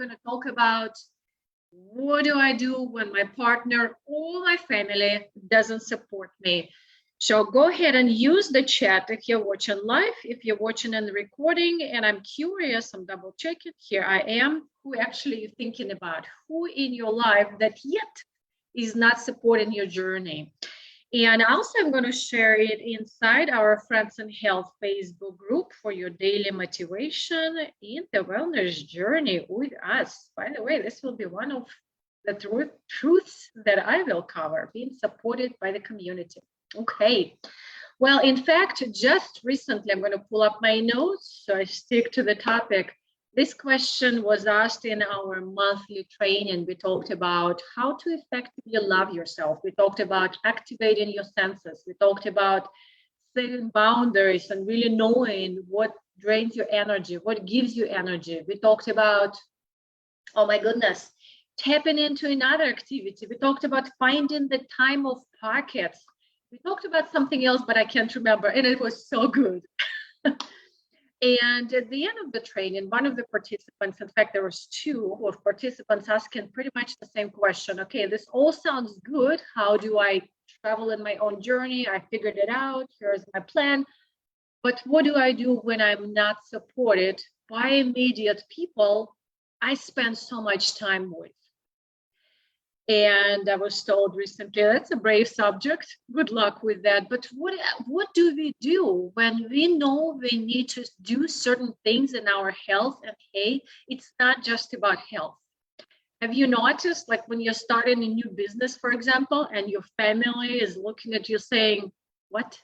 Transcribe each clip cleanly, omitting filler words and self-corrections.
going to talk about what do I do when my partner or my family doesn't support me. So go ahead and use the chat if you're watching live, if you're watching in the recording, and I'm curious, I'm double checking, here I am, who actually you're thinking about, who in your life that yet is not supporting your journey. And also I'm going to share it inside our Friends in Health Facebook group for your daily motivation in the wellness journey with us. By the way, this will be one of the truths that I will cover, being supported by the community. Okay, well, in fact, just recently, I'm going to pull up my notes so I stick to the topic. This question was asked in our monthly training. We talked about how to effectively love yourself. We talked about activating your senses. We talked about setting boundaries and really knowing what drains your energy, what gives you energy. We talked about, oh my goodness, tapping into another activity. We talked about finding the time of pockets. We talked about something else, but I can't remember, and it was so good. And at the end of the training, one of the participants, in fact, there was two of participants asking pretty much the same question. Okay, this all sounds good. How do I travel in my own journey? I figured it out. Here's my plan. But what do I do when I'm not supported by immediate people I spend so much time with? And I was told recently, that's a brave subject. Good luck with that. But what do we do when we know we need to do certain things in our health? And hey, it's not just about health. Have you noticed, like when you're starting a new business, for example, and your family is looking at you saying, what?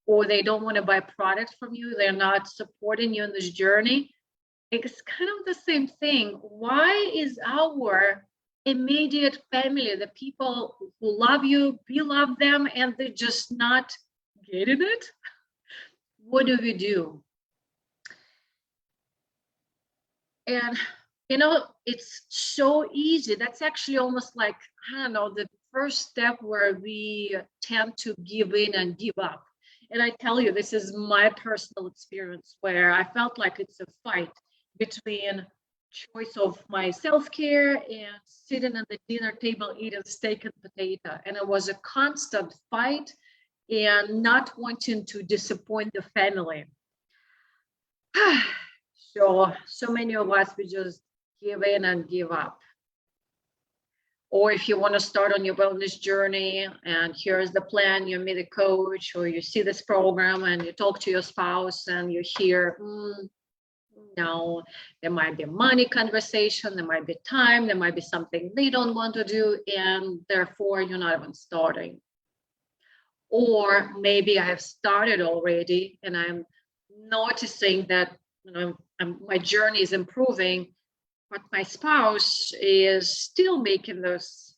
Or they don't want to buy product from you, they're not supporting you in this journey. It's kind of the same thing. Why is our immediate family, the people who love you, we love them, and they're just not getting it? What do we do? And you know, it's so easy. That's actually almost like, I don't know, the first step where we tend to give in and give up. And I tell you, this is my personal experience where I felt like it's a fight between choice of my self-care and sitting at the dinner table eating steak and potato. And it was a constant fight and not wanting to disappoint the family. So many of us, we just give in and give up. Or if you want to start on your wellness journey and here's the plan, you meet a coach or you see this program and you talk to your spouse and you hear, no, there might be a money conversation, there might be time, there might be something they don't want to do, and therefore you're not even starting. Or maybe I have started already and I'm noticing that, you know, my journey is improving, but my spouse is still making those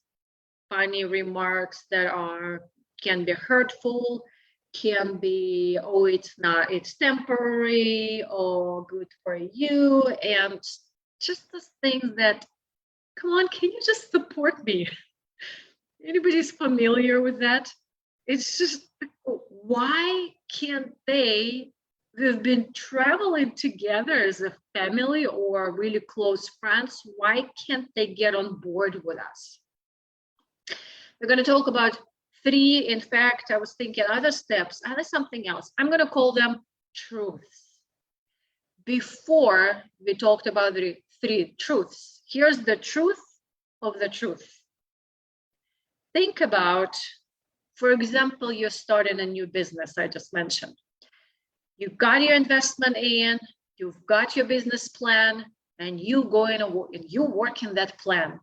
funny remarks that can be hurtful, can be, oh, it's temporary, or good for you, and just those things that, come on, can you just support me? Anybody's familiar with that? It's just, why can't they? We've been traveling together as a family or really close friends. Why can't they get on board with us? We're going to talk about 3, in fact, I was thinking other steps, other something else. I'm going to call them truths. Before we talked about the 3 truths, here's the truth of the truth. Think about, for example, you're starting a new business, I just mentioned. You've got your investment in, you've got your business plan, and you go in and you work in that plan.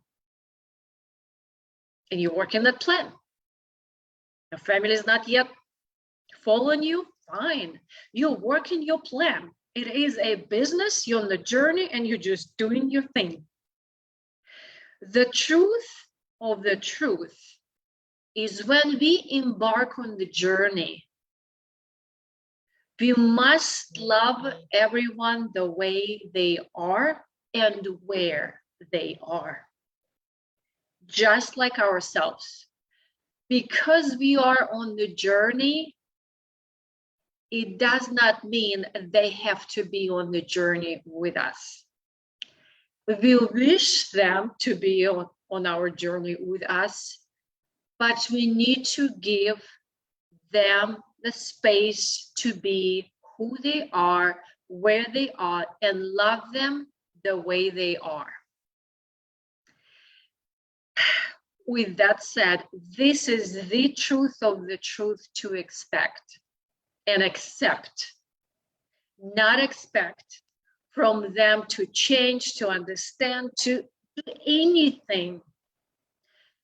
And you work in that plan. Your family is not yet following you, fine. You're working your plan. It is a business, you're on the journey, and you're just doing your thing. The truth of the truth is when we embark on the journey, we must love everyone the way they are and where they are, just like ourselves. Because we are on the journey, it does not mean they have to be on the journey with us. We wish them to be on our journey with us, but we need to give them the space to be who they are, where they are, and love them the way they are. With that said, this is the truth of the truth to expect and accept, not expect from them to change, to understand, to do anything.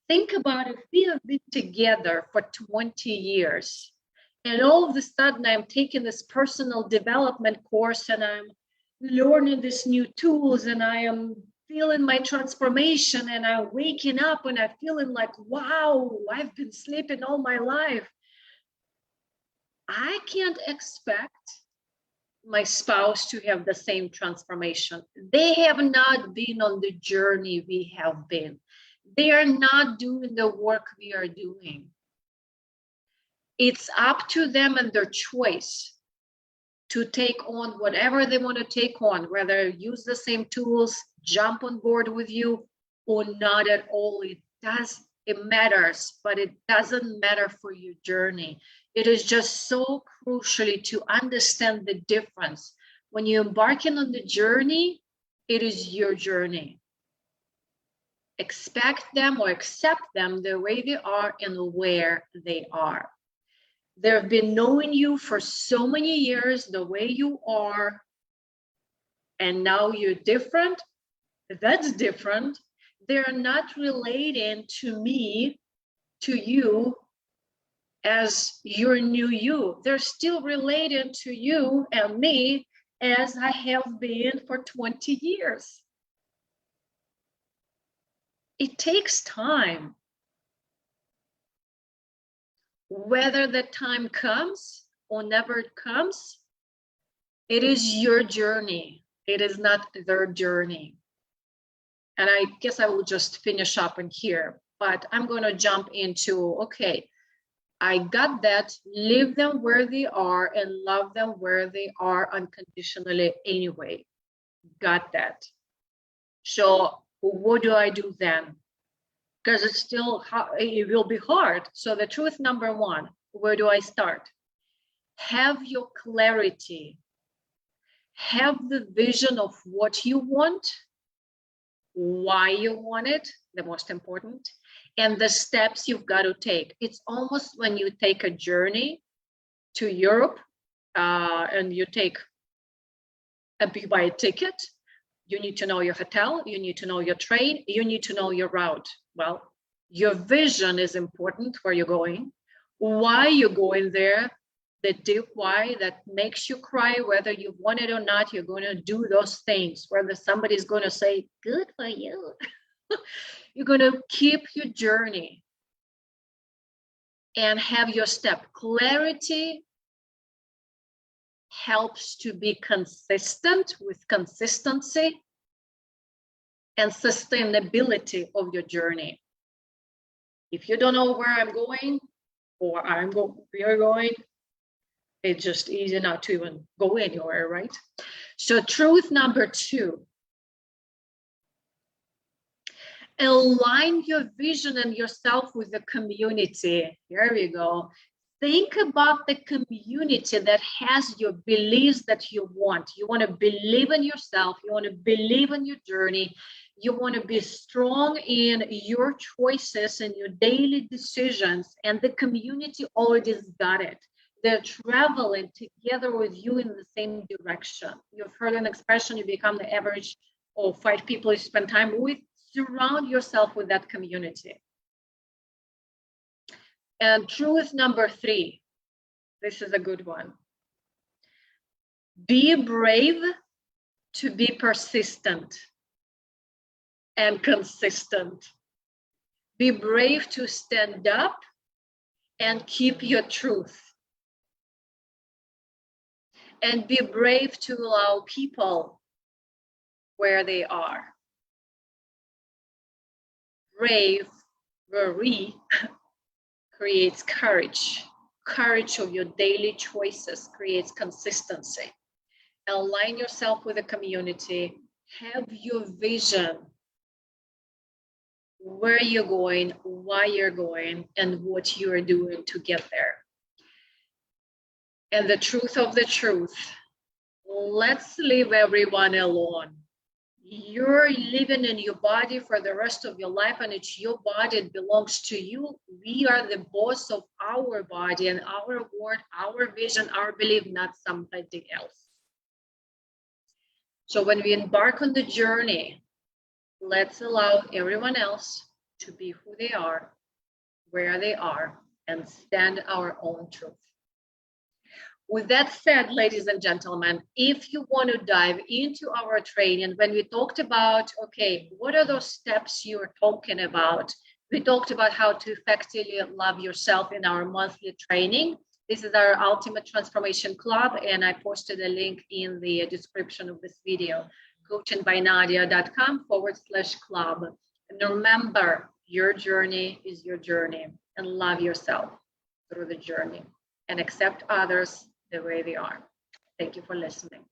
Think about if we have been together for 20 years and all of a sudden I'm taking this personal development course and I'm learning these new tools and I am feeling my transformation and I'm waking up and I'm feeling like, wow, I've been sleeping all my life. I can't expect my spouse to have the same transformation. They have not been on the journey we have been. They are not doing the work we are doing. It's up to them and their choice to take on whatever they want to take on, whether use the same tools, jump on board with you, or not at all. It matters, but it doesn't matter for your journey. It is just so crucially to understand the difference. When you're embarking on the journey, it is your journey. Expect them or accept them the way they are and where they are. They've been knowing you for so many years, the way you are, and now you're different. That's different. They're not relating to me, to you, as your new you. They're still related to you and me as I have been for 20 years. It takes time. Whether the time comes or never comes, it is your journey. It is not their journey. And I guess I will just finish up in here, but I'm going to jump into, okay, I got that, leave them where they are and love them where they are unconditionally anyway. Got that. So what do I do then? Because it's still, it will be hard. So the truth number one, where do I start? Have your clarity. Have the vision of what you want, why you want it, the most important, and the steps you've got to take. It's almost when you take a journey to Europe and you buy a ticket, you need to know your hotel, you need to know your train, you need to know your route. Well, your vision is important, where you're going, why you're going there, the deep why that makes you cry, whether you want it or not, you're going to do those things, whether somebody's going to say, good for you. You're going to keep your journey and have your step. Clarity helps to be consistent with consistency and sustainability of your journey. If you don't know where I'm going or we are going, it's just easy not to even go anywhere, right? So truth number two, align your vision and yourself with the community. Here we go. Think about the community that has your beliefs that you want. You want to believe in yourself. You want to believe in your journey. You want to be strong in your choices and your daily decisions. And the community already got it. They're traveling together with you in the same direction. You've heard an expression, you become the average of 5 people you spend time with. Surround yourself with that community. And truth number 3, this is a good one. Be brave to be persistent and consistent. Be brave to stand up and keep your truth. And be brave to allow people where they are. Bravery creates courage. Courage of your daily choices creates consistency. Align yourself with the community. have your vision, where you're going, why you're going, and what you're doing to get there. And the truth of the truth, let's leave everyone alone. You're living in your body for the rest of your life, and it's your body, it belongs to you. We are the boss of our body and our word, our vision, our belief, not somebody else. So when we embark on the journey, let's allow everyone else to be who they are, where they are, and stand our own truth. With that said, ladies and gentlemen, if you want to dive into our training, when we talked about, okay, what are those steps you're talking about? We talked about how to effectively love yourself in our monthly training. This is our Ultimate Transformation Club, and I posted a link in the description of this video, coachingbynadia.com/club. And remember, your journey is your journey, and love yourself through the journey and accept others the way they are. Thank you for listening.